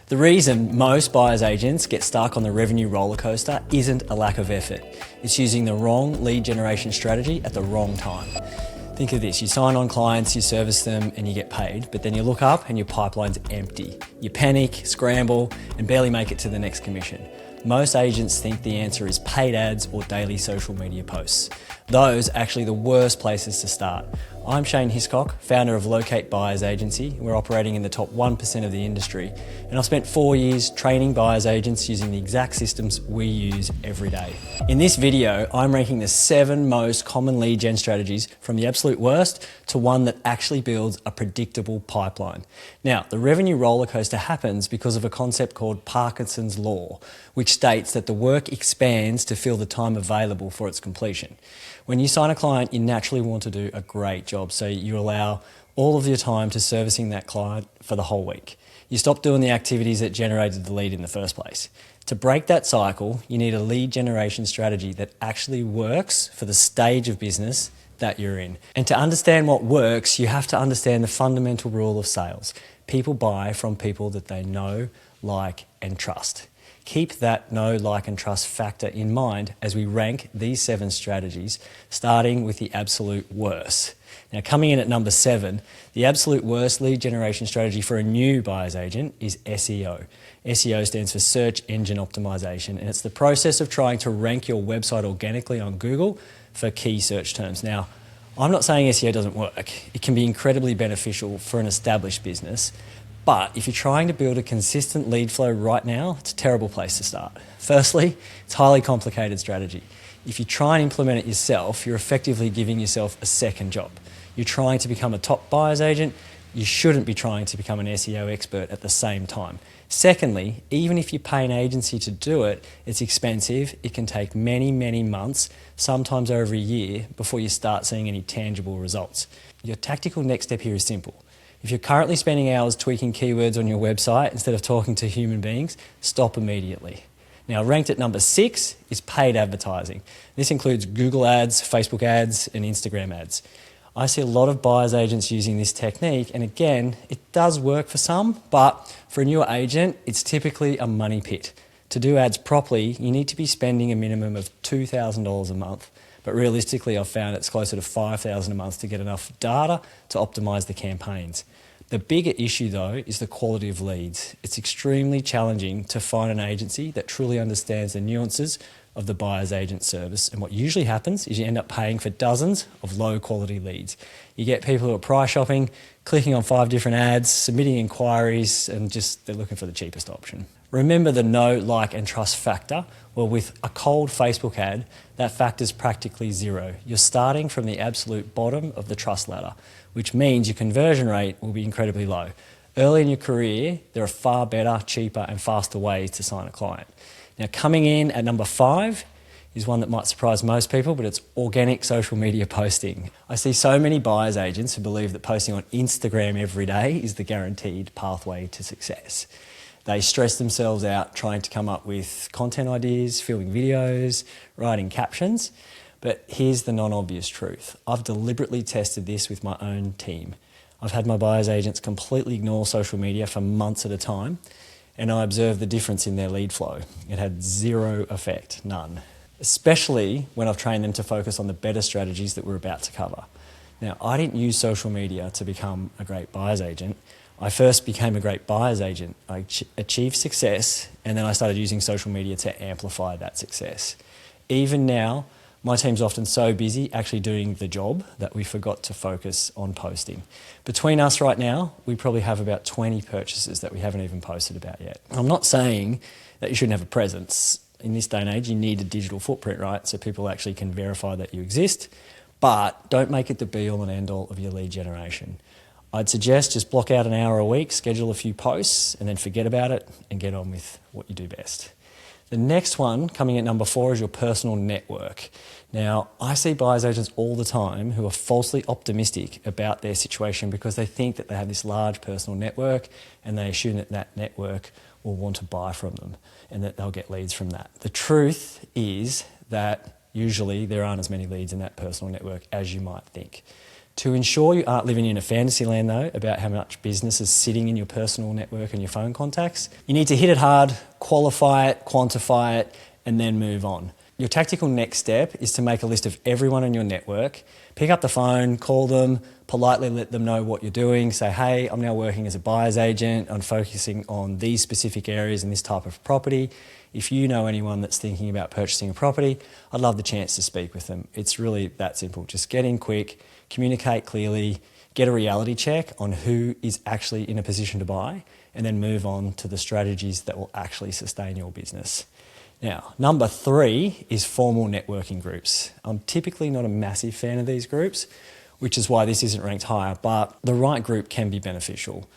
The reason most buyer's agents get stuck on the revenue roller coaster isn't a lack of effort. It's using the wrong lead generation strategy at the wrong time. Think of this, you sign on clients, you service them and you get paid, but then you look up and your pipeline's empty. You panic, scramble and barely make it to the next commission. Most agents think the answer is paid ads or daily social media posts. Those are actually the worst places to start. I'm Shane Hiscock, founder of Locate Buyers Agency. We're operating in the top 1% of the industry, and I've spent 4 years training buyers agents using the exact systems we use every day. In this video, I'm ranking the 7 most common lead gen strategies from the absolute worst to one that actually builds a predictable pipeline. Now, the revenue roller coaster happens because of a concept called Parkinson's law, which states that the work expands to fill the time available for its completion. When you sign a client, you naturally want to do a great job, so you allow all of your time to servicing that client for the whole week. You stop doing the activities that generated the lead in the first place. To break that cycle, you need a lead generation strategy that actually works for the stage of business that you're in. And to understand what works, you have to understand the fundamental rule of sales. People buy from people that they know, like, and trust. Keep that know, like and trust factor in mind as we rank these 7 strategies, starting with the absolute worst. Now, coming in at number 7, the absolute worst lead generation strategy for a new buyer's agent is SEO. SEO stands for Search Engine Optimization, and it's the process of trying to rank your website organically on Google for key search terms. Now, I'm not saying SEO doesn't work. It can be incredibly beneficial for an established business. But if you're trying to build a consistent lead flow right now, it's a terrible place to start. Firstly, it's a highly complicated strategy. If you try and implement it yourself, you're effectively giving yourself a second job. You're trying to become a top buyer's agent, you shouldn't be trying to become an SEO expert at the same time. Secondly, even if you pay an agency to do it, it's expensive. It can take many, many months, sometimes over a year, before you start seeing any tangible results. Your tactical next step here is simple. If you're currently spending hours tweaking keywords on your website instead of talking to human beings, stop immediately. Now, ranked at number 6 is paid advertising. This includes Google ads, Facebook ads, and Instagram ads. I see a lot of buyer's agents using this technique, and again, it does work for some, but for a newer agent, it's typically a money pit. To do ads properly, you need to be spending a minimum of $2,000 a month. But realistically, I've found it's closer to $5,000 a month to get enough data to optimize the campaigns. The bigger issue though is the quality of leads. It's extremely challenging to find an agency that truly understands the nuances of the buyer's agent service. And what usually happens is you end up paying for dozens of low quality leads. You get people who are price shopping, clicking on 5 different ads, submitting inquiries, and they're looking for the cheapest option. Remember the know, like and trust factor? Well, with a cold Facebook ad, that factor is practically 0. You're starting from the absolute bottom of the trust ladder, which means your conversion rate will be incredibly low. Early in your career, there are far better, cheaper and faster ways to sign a client. Now, coming in at number 5 is one that might surprise most people, but it's organic social media posting. I see so many buyer's agents who believe that posting on Instagram every day is the guaranteed pathway to success. They stress themselves out trying to come up with content ideas, filming videos, writing captions. But here's the non-obvious truth. I've deliberately tested this with my own team. I've had my buyer's agents completely ignore social media for months at a time, and I observed the difference in their lead flow. It had 0 effect, none. Especially when I've trained them to focus on the better strategies that we're about to cover. Now, I didn't use social media to become a great buyer's agent. I first became a great buyer's agent. I achieved success, and then I started using social media to amplify that success. Even now, my team's often so busy actually doing the job that we forgot to focus on posting. Between us right now, we probably have about 20 purchases that we haven't even posted about yet. I'm not saying that you shouldn't have a presence. In this day and age, you need a digital footprint, right? So people actually can verify that you exist, but don't make it the be-all and end-all of your lead generation. I'd suggest just block out an hour a week, schedule a few posts, and then forget about it and get on with what you do best. The next one, coming at number 4, is your personal network. Now, I see buyer's agents all the time who are falsely optimistic about their situation because they think that they have this large personal network and they assume that that network will want to buy from them and that they'll get leads from that. The truth is that usually there aren't as many leads in that personal network as you might think. To ensure you aren't living in a fantasy land though about how much business is sitting in your personal network and your phone contacts, you need to hit it hard, qualify it, quantify it, and then move on. Your tactical next step is to make a list of everyone in your network, pick up the phone, call them, politely let them know what you're doing, say, hey, I'm now working as a buyer's agent, I'm focusing on these specific areas and this type of property. If you know anyone that's thinking about purchasing a property, I'd love the chance to speak with them. It's really that simple. Just get in quick, communicate clearly, get a reality check on who is actually in a position to buy, and then move on to the strategies that will actually sustain your business. Now, number 3 is formal networking groups. I'm typically not a massive fan of these groups, which is why this isn't ranked higher, but the right group can be beneficial.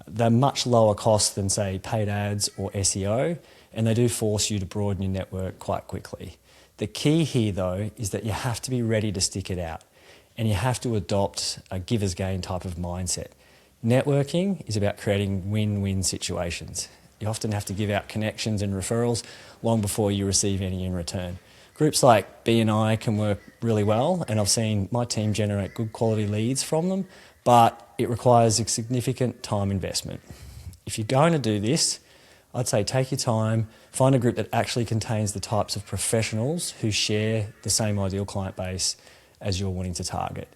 They're much lower cost than, say, paid ads or SEO, and they do force you to broaden your network quite quickly. The key here, though, is that you have to be ready to stick it out, and you have to adopt a giver's gain type of mindset. Networking is about creating win-win situations. You often have to give out connections and referrals long before you receive any in return. Groups like BNI can work really well, and I've seen my team generate good quality leads from them, but it requires a significant time investment. If you're going to do this, I'd say take your time, find a group that actually contains the types of professionals who share the same ideal client base as you're wanting to target.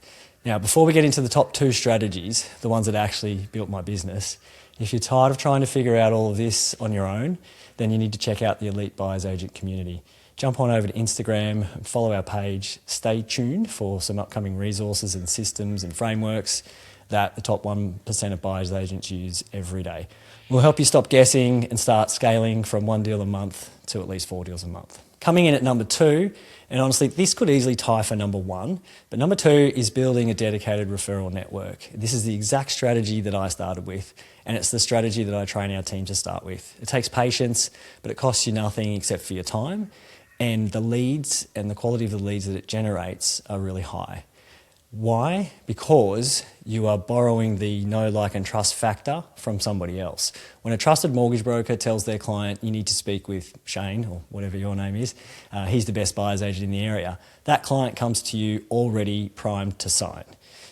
Now, before we get into the top 2 strategies, the ones that actually built my business, if you're tired of trying to figure out all of this on your own, then you need to check out the Elite Buyers Agent community. Jump on over to Instagram and follow our page. Stay tuned for some upcoming resources and systems and frameworks that the top 1% of buyers agents use every day. We'll help you stop guessing and start scaling from 1 deal a month to at least 4 deals a month. Coming in at number 2, and honestly, this could easily tie for number 1, but number 2 is building a dedicated referral network. This is the exact strategy that I started with, and it's the strategy that I train our team to start with. It takes patience, but it costs you nothing except for your time, and the leads and the quality of the leads that it generates are really high. Why? Because you are borrowing the know, like and trust factor from somebody else. When a trusted mortgage broker tells their client, you need to speak with Shane, or whatever your name is, he's the best buyer's agent in the area, that client comes to you already primed to sign.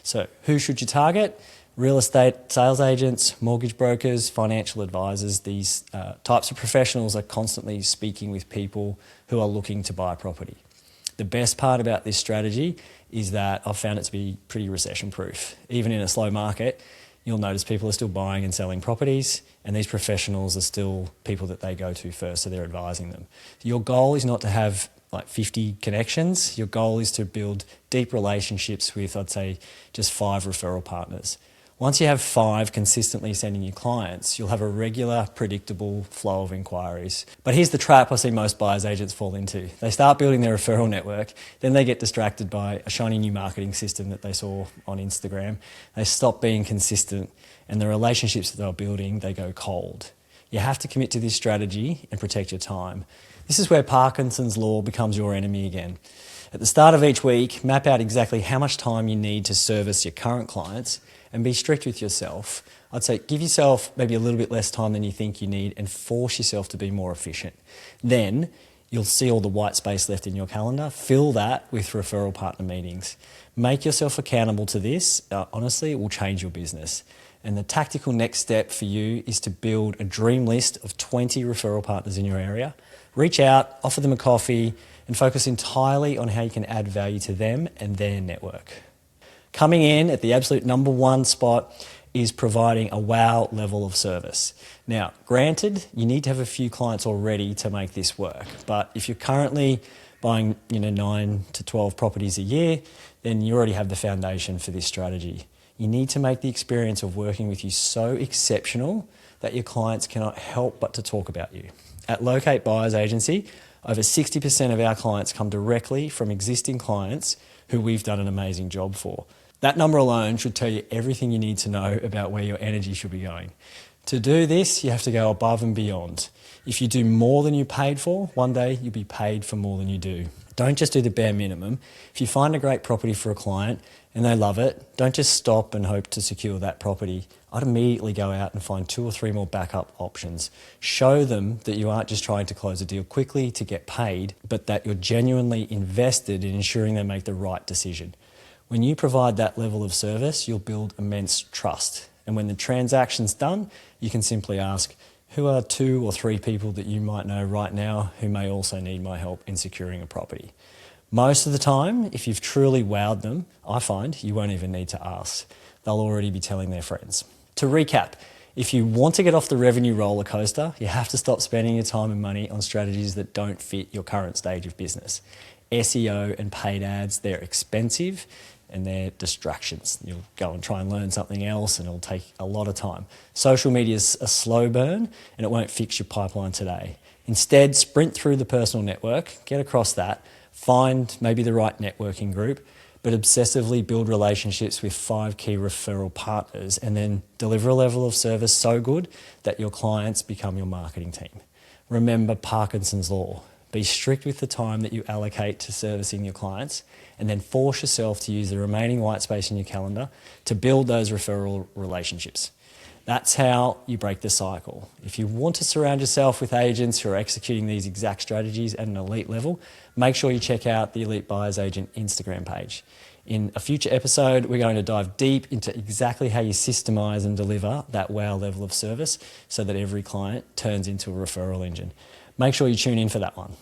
So who should you target? Real estate sales agents, mortgage brokers, financial advisors. These types of professionals are constantly speaking with people who are looking to buy property. The best part about this strategy is that I've found it to be pretty recession proof. Even in a slow market, you'll notice people are still buying and selling properties, and these professionals are still people that they go to first, so they're advising them. Your goal is not to have like 50 connections. Your goal is to build deep relationships with, I'd say, just 5 referral partners. Once you have 5 consistently sending you clients, you'll have a regular, predictable flow of inquiries. But here's the trap I see most buyers agents fall into. They start building their referral network, then they get distracted by a shiny new marketing system that they saw on Instagram. They stop being consistent, and the relationships that they're building, they go cold. You have to commit to this strategy and protect your time. This is where Parkinson's law becomes your enemy again. At the start of each week, map out exactly how much time you need to service your current clients and be strict with yourself. I'd say give yourself maybe a little bit less time than you think you need and force yourself to be more efficient. Then you'll see all the white space left in your calendar. Fill that with referral partner meetings. Make yourself accountable to this. Honestly, it will change your business. And the tactical next step for you is to build a dream list of 20 referral partners in your area. Reach out, offer them a coffee, and focus entirely on how you can add value to them and their network. Coming in at the absolute number 1 spot is providing a wow level of service. Now, granted, you need to have a few clients already to make this work, but if you're currently buying 9 to 12 properties a year, then you already have the foundation for this strategy. You need to make the experience of working with you so exceptional that your clients cannot help but to talk about you. At Locate Buyers Agency, over 60% of our clients come directly from existing clients who we've done an amazing job for. That number alone should tell you everything you need to know about where your energy should be going. To do this, you have to go above and beyond. If you do more than you paid for, one day you'll be paid for more than you do. Don't just do the bare minimum. If you find a great property for a client and they love it, don't just stop and hope to secure that property. I'd immediately go out and find 2 or 3 more backup options. Show them that you aren't just trying to close a deal quickly to get paid, but that you're genuinely invested in ensuring they make the right decision. When you provide that level of service, you'll build immense trust. And when the transaction's done, you can simply ask, who are 2 or 3 people that you might know right now who may also need my help in securing a property? Most of the time, if you've truly wowed them, I find you won't even need to ask. They'll already be telling their friends. To recap, if you want to get off the revenue roller coaster, you have to stop spending your time and money on strategies that don't fit your current stage of business. SEO and paid ads, they're expensive and they're distractions. You'll go and try and learn something else and it'll take a lot of time. Social media is a slow burn and it won't fix your pipeline today. Instead, sprint through the personal network, get across that, find maybe the right networking group, but obsessively build relationships with 5 key referral partners and then deliver a level of service so good that your clients become your marketing team. Remember Parkinson's law. Be strict with the time that you allocate to servicing your clients and then force yourself to use the remaining white space in your calendar to build those referral relationships. That's how you break the cycle. If you want to surround yourself with agents who are executing these exact strategies at an elite level, make sure you check out the Elite Buyers Agent Instagram page. In a future episode, we're going to dive deep into exactly how you systemize and deliver that wow level of service so that every client turns into a referral engine. Make sure you tune in for that one.